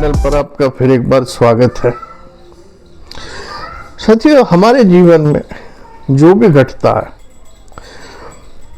Channel पर आपका फिर एक बार स्वागत है। साथियों, हमारे जीवन में जो भी घटता है,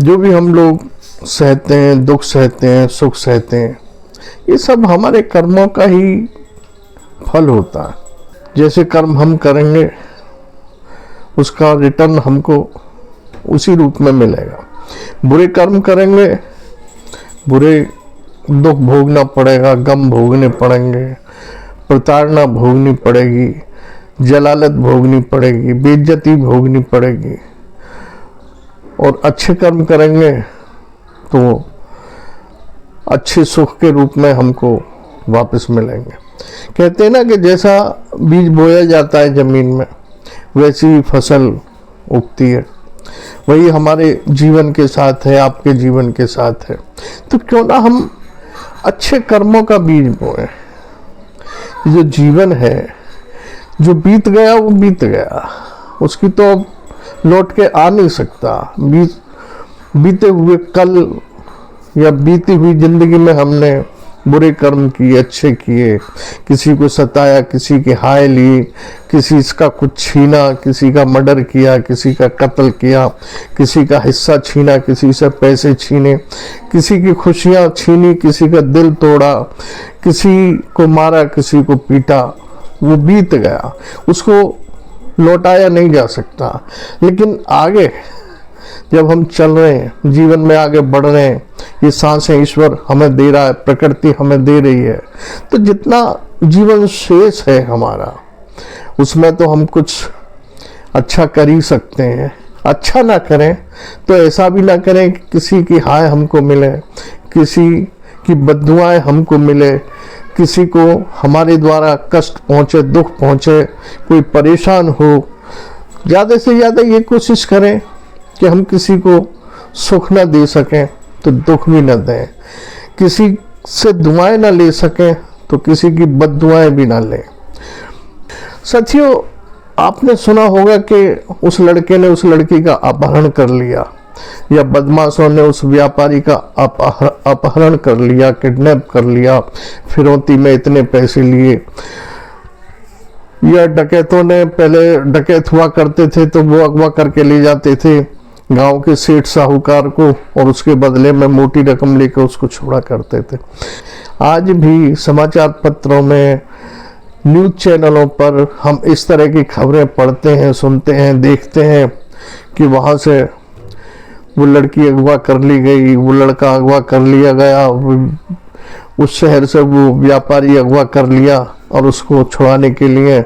जो भी हम लोग सहते हैं, दुख सहते हैं, सुख सहते हैं, ये सब हमारे कर्मों का ही फल होता है। जैसे कर्म हम करेंगे उसका रिटर्न हमको उसी रूप में मिलेगा। बुरे कर्म करेंगे, बुरे दुख भोगना पड़ेगा, गम भोगने पड़ेंगे, प्रताड़ना भोगनी पड़ेगी, जलालत भोगनी पड़ेगी, बेइज्जती भोगनी पड़ेगी। और अच्छे कर्म करेंगे तो अच्छे सुख के रूप में हमको वापस मिलेंगे। कहते हैं ना कि जैसा बीज बोया जाता है जमीन में, वैसी ही फसल उगती है। वही हमारे जीवन के साथ है, आपके जीवन के साथ है। तो क्यों ना हम अच्छे कर्मों का बीज बोए। जो जीवन है, जो बीत गया वो बीत गया, उसकी तो अब लौट के आ नहीं सकता। बीते हुए कल या बीती हुई जिंदगी में हमने बुरे कर्म किए, अच्छे किए, किसी को सताया, किसी की हाय ली, किसी का कुछ छीना, किसी का मर्डर किया, किसी का कत्ल किया, किसी का हिस्सा छीना, किसी से पैसे छीने, किसी की खुशियां छीनी, किसी का दिल तोड़ा, किसी को मारा, किसी को पीटा। वो बीत गया, उसको लौटाया नहीं जा सकता। लेकिन आगे जब हम चल रहे हैं, जीवन में आगे बढ़ रहे हैं, ये सांसें ईश्वर हमें दे रहा है, प्रकृति हमें दे रही है, तो जितना जीवन शेष है हमारा, उसमें तो हम कुछ अच्छा कर ही सकते हैं। अच्छा ना करें तो ऐसा भी ना करें कि किसी की हाय हमको मिले, किसी की बद्दुआएं हमको मिले, किसी को हमारे द्वारा कष्ट पहुंचे, दुख पहुंचे, कोई परेशान हो। ज़्यादा से ज़्यादा ये कोशिश करें कि हम किसी को सुख ना दे सकें तो दुख भी न दें, किसी से दुआएं ना ले सकें तो किसी की बद्दुआएं भी ना लें। साथियों, आपने सुना होगा कि उस लड़के ने उस लड़की का अपहरण कर लिया, या बदमाशों ने उस व्यापारी का अपहरण कर लिया, किडनैप कर लिया, फिरौती में इतने पैसे लिए। या डकैतों ने, पहले डकैत हुआ करते थे तो वो अगवा करके ले जाते थे गांव के सेठ साहूकार को, और उसके बदले में मोटी रकम लेकर उसको छोड़ा करते थे। आज भी समाचार पत्रों में, न्यूज़ चैनलों पर हम इस तरह की खबरें पढ़ते हैं, सुनते हैं, देखते हैं कि वहाँ से वो लड़की अगवा कर ली गई, वो लड़का अगवा कर लिया गया, उस शहर से वो व्यापारी अगवा कर लिया और उसको छुड़ाने के लिए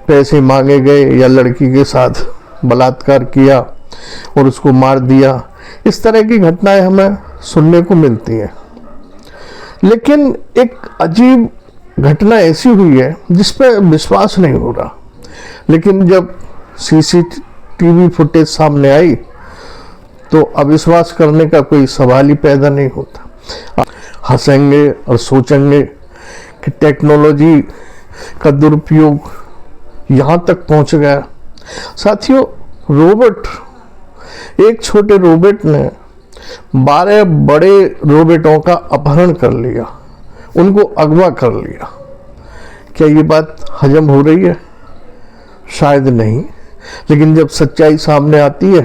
पैसे मांगे गए, या लड़की के साथ बलात्कार किया और उसको मार दिया। इस तरह की घटनाएं हमें सुनने को मिलती हैं। लेकिन एक अजीब घटना ऐसी हुई है जिस पर विश्वास नहीं हो रहा, लेकिन जब सीसीटीवी फुटेज सामने आई तो अविश्वास करने का कोई सवाल ही पैदा नहीं होता। हंसेंगे और सोचेंगे कि टेक्नोलॉजी का दुरुपयोग यहाँ तक पहुँच गया। साथियों, रोबोट, एक छोटे रोबोट ने 12 बड़े रोबोटों का अपहरण कर लिया, उनको अगवा कर लिया। क्या ये बात हजम हो रही है? शायद नहीं। लेकिन जब सच्चाई सामने आती है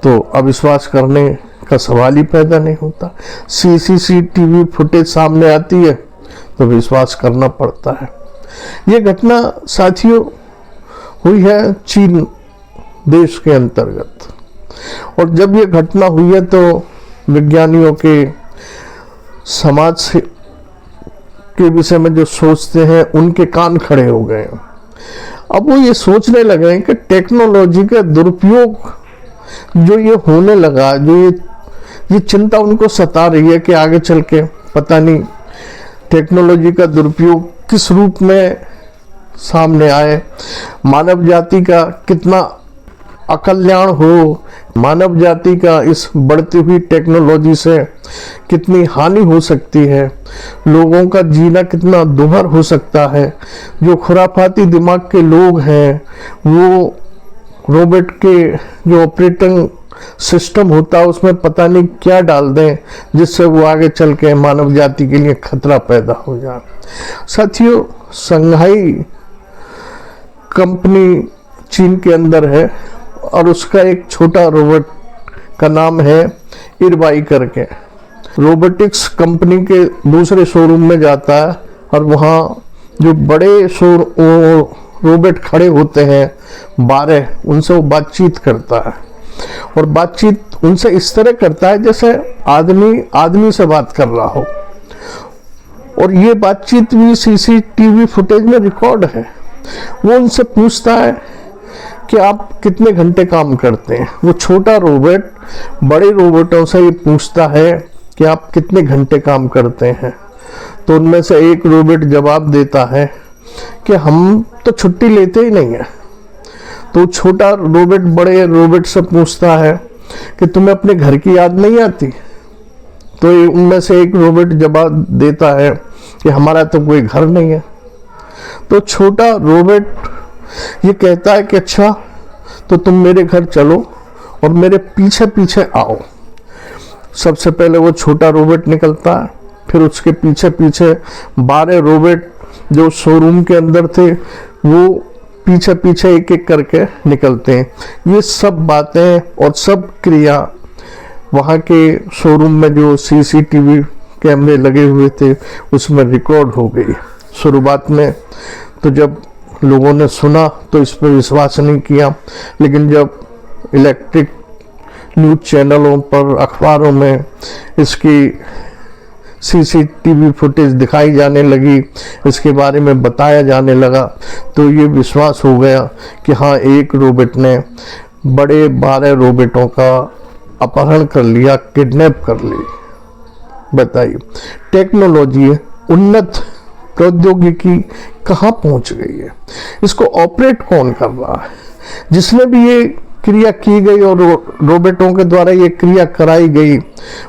तो अविश्वास करने का सवाल ही पैदा नहीं होता। सीसीटीवी फुटेज सामने आती है तो विश्वास करना पड़ता है। ये घटना साथियों हुई है चीन देश के अंतर्गत, और जब ये घटना हुई है तो विज्ञानियों के, समाज के विषय में जो सोचते हैं उनके कान खड़े हो गए। अब वो ये सोचने लगे हैं कि टेक्नोलॉजी का दुरुपयोग जो ये होने लगा, जो ये चिंता उनको सता रही है कि आगे चल के पता नहीं टेक्नोलॉजी का दुरुपयोग किस रूप में सामने आए, मानव जाति का कितना अकल्याण हो, मानव जाति का इस बढ़ती हुई टेक्नोलॉजी से कितनी हानि हो सकती है, लोगों का जीना कितना दुभर हो सकता है। जो खुराफाती दिमाग के लोग हैं वो रोबोट के जो ऑपरेटिंग सिस्टम होता है उसमें पता नहीं क्या डाल दें जिससे वो आगे चल के मानव जाति के लिए खतरा पैदा हो जाए। साथियों, शंघाई कंपनी चीन के अंदर है और उसका एक छोटा रोबोट का नाम है इरबाई करके। रोबोटिक्स कंपनी के दूसरे शोरूम में जाता है और वहाँ जो बड़े रोबोट खड़े होते हैं 12, उनसे वो बातचीत करता है और बातचीत उनसे इस तरह करता है जैसे आदमी आदमी से बात कर रहा हो। और ये बातचीत भी सीसीटीवी फुटेज में रिकॉर्ड है। वो उनसे पूछता है कि आप कितने घंटे काम करते हैं। वो छोटा रोबोट बड़े रोबोटों से ये पूछता है कि आप कितने घंटे काम करते हैं। तो उनमें से एक रोबोट जवाब देता है कि हम तो छुट्टी लेते ही नहीं है। तो छोटा रोबोट बड़े रोबोट से पूछता है कि तुम्हें अपने घर की याद नहीं आती। तो उनमें से एक रोबोट जवाब देता है कि हमारा तो कोई घर नहीं है। तो छोटा रोबोट ये कहता है कि अच्छा, तो तुम मेरे घर चलो और मेरे पीछे पीछे आओ। सबसे पहले वो छोटा रोबोट निकलता है, फिर उसके पीछे पीछे 12 रोबोट जो शोरूम के अंदर थे वो पीछे पीछे एक एक करके निकलते हैं। ये सब बातें और सब क्रिया वहाँ के शोरूम में जो सीसीटीवी कैमरे लगे हुए थे उसमें रिकॉर्ड हो गई। शुरुआत में तो जब लोगों ने सुना तो इस पर विश्वास नहीं किया, लेकिन जब इलेक्ट्रिक न्यूज़ चैनलों पर, अखबारों में इसकी सीसीटीवी फुटेज दिखाई जाने लगी, इसके बारे में बताया जाने लगा, तो ये विश्वास हो गया कि हाँ, एक रोबोट ने बड़े 12 रोबोटों का अपहरण कर लिया, किडनैप कर ली। बताइए, टेक्नोलॉजी, उन्नत प्रौद्योगिकी कहाँ पहुँच गई है। इसको ऑपरेट कौन कर रहा है? जिसने भी ये क्रिया की गई और रोबोटों के द्वारा ये क्रिया कराई गई,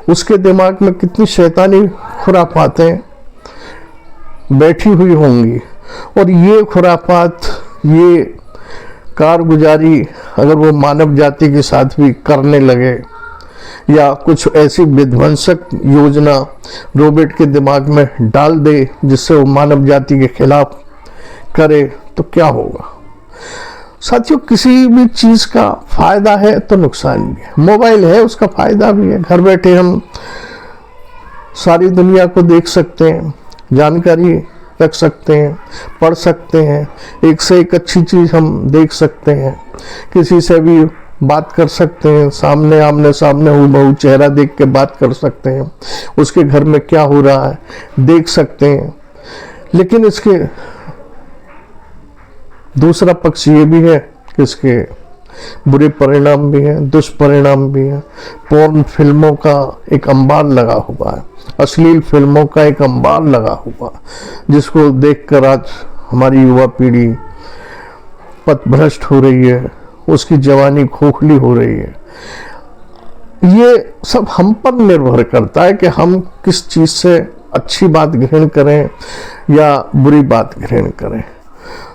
उसके दिमाग में कितनी शैतानी खुराफातें बैठी हुई होंगी। और ये खुराफात, ये कारगुजारी अगर वो मानव जाति के साथ भी करने लगे या कुछ ऐसी विध्वंसक योजना रोबोट के दिमाग में डाल दे जिससे वो मानव जाति के खिलाफ करे, तो क्या होगा। साथियों, किसी भी चीज़ का फायदा है तो नुकसान भी है। मोबाइल है, उसका फायदा भी है। घर बैठे हम सारी दुनिया को देख सकते हैं, जानकारी रख सकते हैं, पढ़ सकते हैं, एक से एक अच्छी चीज़ हम देख सकते हैं, किसी से भी बात कर सकते हैं, सामने आमने सामने हूबहू चेहरा देख के बात कर सकते हैं, उसके घर में क्या हो रहा है देख सकते हैं। लेकिन इसके दूसरा पक्ष ये भी है कि इसके बुरे परिणाम भी हैं, दुष्परिणाम भी हैं। पोर्न फिल्मों का एक अंबार लगा हुआ है, अश्लील फिल्मों का एक अंबार लगा हुआ, जिसको देखकर आज हमारी युवा पीढ़ी पथभ्रष्ट हो रही है, उसकी जवानी खोखली हो रही है। ये सब हम पर निर्भर करता है कि हम किस चीज़ से अच्छी बात ग्रहण करें या बुरी बात ग्रहण करें।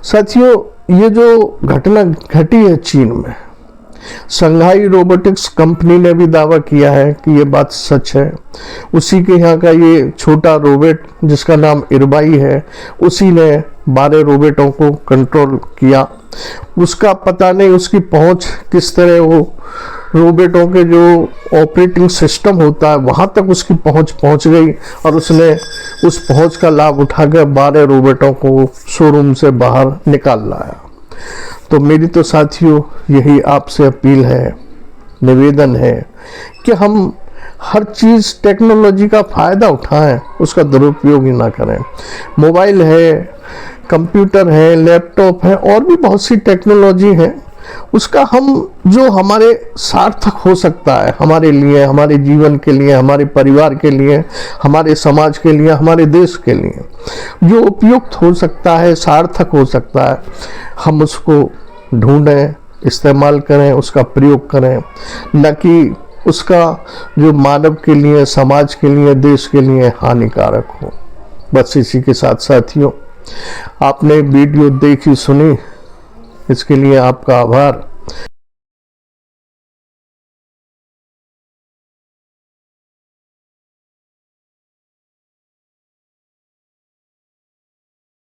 साथियों, ये जो घटना घटी है चीन में, शंघाई रोबोटिक्स कंपनी ने भी दावा किया है कि ये बात सच है। उसी के यहाँ का ये छोटा रोबोट जिसका नाम इरबाई है, उसी ने 12 रोबोटों को कंट्रोल किया। उसका पता नहीं उसकी पहुंच किस तरह, वो रोबोटों के जो ऑपरेटिंग सिस्टम होता है वहां तक उसकी पहुंच गई और उसने उस पहुंच का लाभ उठाकर 12 रोबोटों को शोरूम से बाहर निकाल लाया। तो मेरी तो साथियों यही आपसे अपील है, निवेदन है कि हम हर चीज़ टेक्नोलॉजी का फ़ायदा उठाएं, उसका दुरुपयोग ही ना करें। मोबाइल है, कंप्यूटर है, लैपटॉप है, और भी बहुत सी टेक्नोलॉजी है, उसका हम जो हमारे सार्थक हो सकता है, हमारे लिए, हमारे जीवन के लिए, हमारे परिवार के लिए, हमारे समाज के लिए, हमारे देश के लिए जो उपयुक्त हो सकता है, सार्थक हो सकता है, हम उसको ढूंढें, इस्तेमाल करें, उसका प्रयोग करें, न कि उसका जो मानव के लिए, समाज के लिए, देश के लिए हानिकारक हो। बस इसी के साथ साथियों, आपने वीडियो देखी सुनी, इसके लिए आपका आभार।